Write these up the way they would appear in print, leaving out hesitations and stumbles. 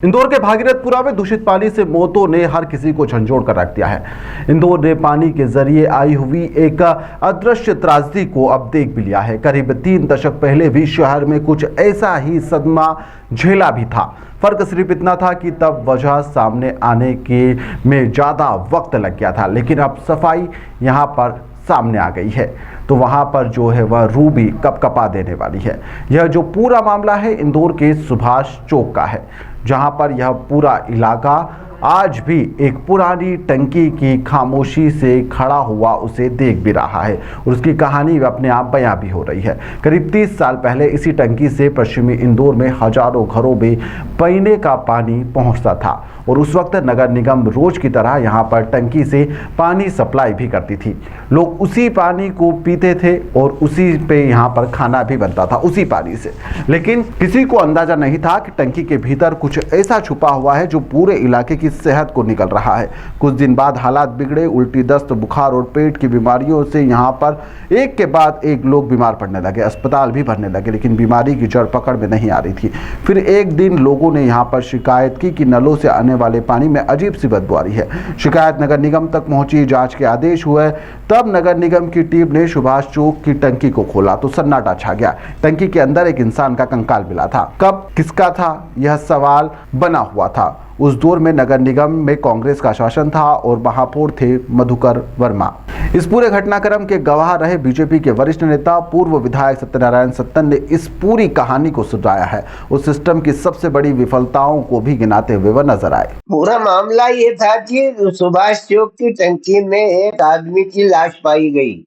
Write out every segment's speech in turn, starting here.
इंदौर के भागीरथपुरा में दूषित पानी से मौतों ने हर किसी को झंझोड़ कर रख दिया है। इंदौर ने पानी के जरिए आई हुई एक अदृश्य त्रासदी को अब देख भी लिया है। करीब 3 दशक पहले भी शहर में कुछ ऐसा ही सदमा झेला भी था। फर्क सिर्फ इतना था कि तब वजह सामने आने के में ज्यादा वक्त लग गया था, लेकिन अब सफाई यहाँ पर सामने आ गई है तो वहां पर जो है वह रूह भी कपकपा देने वाली है। यह जो पूरा मामला है इंदौर के सुभाष चौक का है, जहां पर यह पूरा इलाका आज भी एक पुरानी टंकी की खामोशी से खड़ा हुआ उसे देख भी रहा है और उसकी कहानी अपने आप बयां भी हो रही है। करीब 30 साल पहले इसी टंकी से पश्चिमी इंदौर में हजारों घरों में पीने का पानी पहुंचता था और उस वक्त नगर निगम रोज की तरह यहां पर टंकी से पानी सप्लाई भी करती थी। लोग उसी पानी को पीते थे और उसी पे यहां पर खाना भी बनता था उसी पानी से। लेकिन किसी को अंदाजा नहीं था कि टंकी के भीतर कुछ ऐसा छुपा हुआ है जो पूरे इलाके की सेहत को निकल रहा है। कुछ दिन बाद हालात बिगड़े। उल्टी, दस्त, बुखार और पेट की बीमारियों से यहाँ पर एक के बाद एक लोग बीमार पड़ने लगे, अस्पताल भी भरने लगे, लेकिन बीमारी की जड़ पकड़ में नहीं आ रही थी। फिर एक दिन लोगों ने यहाँ पर शिकायत की कि नलों से आने वाले पानी में अजीब सी बदबू आ रही है। शिकायत नगर निगम तक पहुंची, जांच के आदेश हुए। तब नगर निगम की टीम ने सुभाष चौक की टंकी को खोला तो सन्नाटा छा गया। टंकी के अंदर एक इंसान का कंकाल मिला था। कब, किसका था, यह सवाल बना हुआ था। उस दौर में नगर निगम में कांग्रेस का शासन था और महापौर थे मधुकर वर्मा। इस पूरे घटनाक्रम के गवाह रहे बीजेपी के वरिष्ठ नेता पूर्व विधायक सत्यनारायण सत्तन ने इस पूरी कहानी को सुझाया है। उस सिस्टम की सबसे बड़ी विफलताओं को भी गिनाते हुए वह नजर आए। पूरा मामला ये था कि सुभाष चौक की टंकी में एक आदमी की लाश पाई गई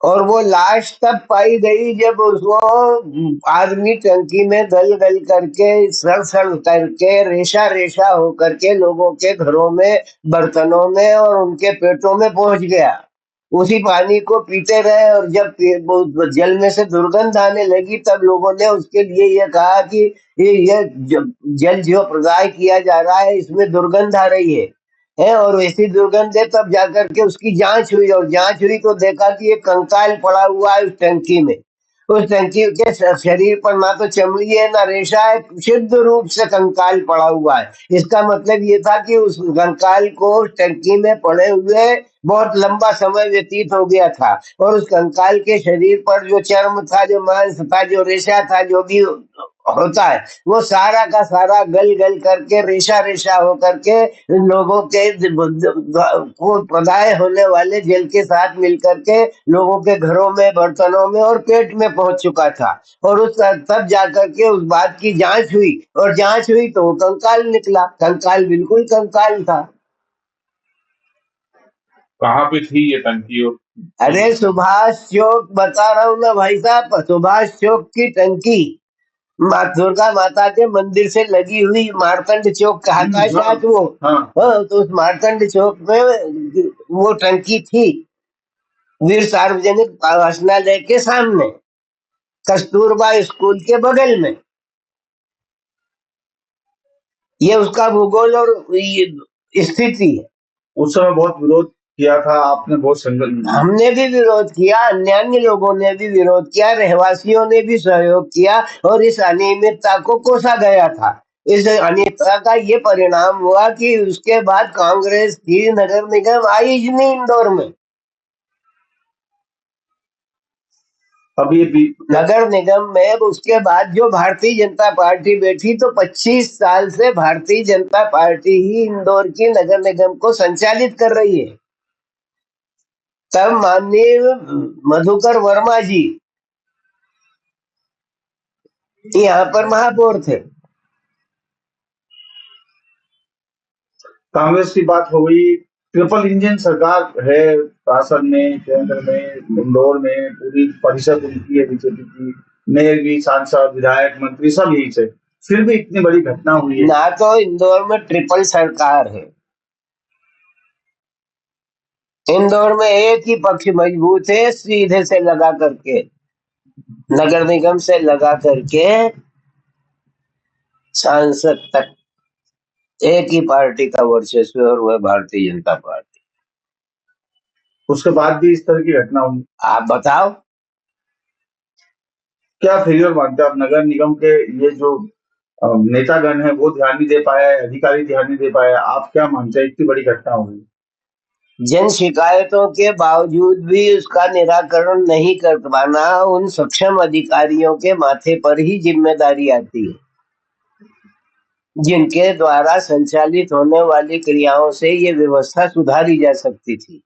और वो लाश तब पाई गई जब उसको आदमी टंकी में गल गल करके सड़ सड़ करके रेशा रेशा होकर के लोगों के घरों में, बर्तनों में और उनके पेटों में पहुंच गया। उसी पानी को पीते रहे और जब जल में से दुर्गंध आने लगी तब लोगों ने उसके लिए ये कहा कि ये जल जो प्रदाय किया जा रहा है इसमें दुर्गंध आ रही है और वैसी दुर्गंध है। तब जाकर के उसकी जांच हुई और जांच हुई तो देखा कि एक कंकाल पड़ा हुआ है उस टंकी में। उस टंकी के शरीर पर ना तो चमड़ी है ना रेशा है, शुद्ध रूप से कंकाल पड़ा हुआ है। इसका मतलब ये था कि उस कंकाल को टंकी में पड़े हुए बहुत लंबा समय व्यतीत हो गया था और उस कंकाल के शरीर पर जो चर्म था, जो मांस था, जो रेशा था, जो भी होता है वो सारा का सारा गल गल करके रेशा रेशा हो करके लोगों के को प्रदाय होने वाले जल के साथ मिलकर के लोगों के घरों में, बर्तनों में और पेट में पहुंच चुका था। और उस तब जाकर के उस बात की जांच हुई और जांच हुई तो वो कंकाल निकला। कंकाल बिल्कुल कंकाल था। कहाँ पे थी ये टंकी? अरे सुभाष चौक बता रहा हूँ ना भाई साहब, सुभाष चौक की टंकी दुर्गा माता के मंदिर से लगी हुई मार्तंड चौक कहा था शायद वो। हाँ, तो उस मार्तंड चौक में वो टंकी थी, वीर सार्वजनिक वाचनालय के सामने, कस्तूरबा स्कूल के बगल में। ये उसका भूगोल और स्थिति है। उस समय बहुत विरोध किया था आपने, बहुत संघर्ष। हमने भी विरोध किया, अन्य लोगों ने भी विरोध किया, रहवासियों ने भी सहयोग किया और इस अनियमितता को कोसा गया था। इस अनियमितता का ये परिणाम हुआ कि उसके बाद कांग्रेस की नगर निगम आई ही नहीं इंदौर में। अभी भी नगर निगम में उसके बाद जो भारतीय जनता पार्टी बैठी तो 25 साल से भारतीय जनता पार्टी ही इंदौर की नगर निगम को संचालित कर रही है। तब माननीय मधुकर वर्मा जी यहाँ पर महापौर थे। कांग्रेस की बात हो गई। ट्रिपल इंजन सरकार है शासन में, केंद्र में, इंदौर में पूरी परिषद उनकी है बीजेपी की, मेयर भी, सांसद, विधायक, मंत्री सब यही से, फिर भी इतनी बड़ी घटना हुई है। ना तो इंदौर में ट्रिपल सरकार है, इंदौर में एक ही पक्ष मजबूत है, सीधे से लगा करके नगर निगम से लगा करके सांसद तक एक ही पार्टी का वर्चस्व और वह भारतीय जनता पार्टी। उसके बाद भी इस तरह की घटना हुई। आप बताओ क्या फेलियर मानते हैं आप नगर निगम के? ये जो नेतागण है वो ध्यान नहीं दे पाया, अधिकारी ध्यान नहीं दे पाया। आप क्या मानते हैं, इतनी बड़ी घटना हो गई? जन शिकायतों के बावजूद भी उसका निराकरण नहीं कर पाना उन सक्षम अधिकारियों के माथे पर ही जिम्मेदारी आती है, जिनके द्वारा संचालित होने वाली क्रियाओं से ये व्यवस्था सुधारी जा सकती थी।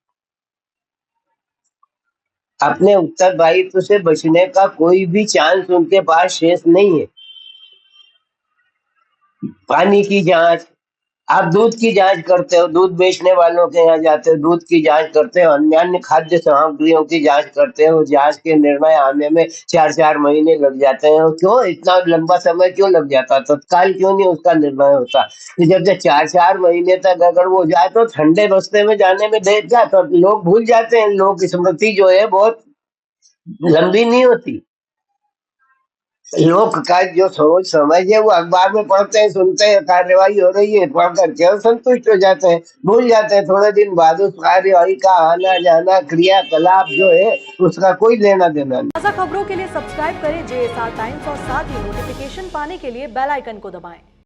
अपने उत्तरदायित्व से बचने का कोई भी चांस उनके पास शेष नहीं है। पानी की जांच, आप दूध की जांच करते हो, दूध बेचने वालों के यहाँ जाते हो, दूध की जांच करते हो, अन्य खाद्य सामग्रियों की जांच करते हो, जांच के निर्णय आने में 4-4 महीने लग जाते हैं। क्यों इतना लंबा समय क्यों लग जाता? तत्काल क्यों नहीं उसका निर्णय होता? तो जब जब 4-4 महीने तक अगर वो जाए तो ठंडे रास्ते में जाने में देर क्या, तो लोग भूल जाते हैं। लोग की स्मृति जो है बहुत लंबी नहीं होती। लोक का जो सोच समझ है वो अखबार में पढ़ते हैं, सुनते हैं, कार्यवाही हो रही है, पढ़ करके और संतुष्ट हो जाते हैं, भूल जाते हैं। थोड़े दिन बाद उस कार्यवाही का आना जाना क्रियाकलाप जो है उसका कोई लेना देना नहीं। ताज़ा खबरों के लिए सब्सक्राइब करें JSR टाइम्स और साथ ही नोटिफिकेशन पाने के लिए बेल आइकन को दबाएं।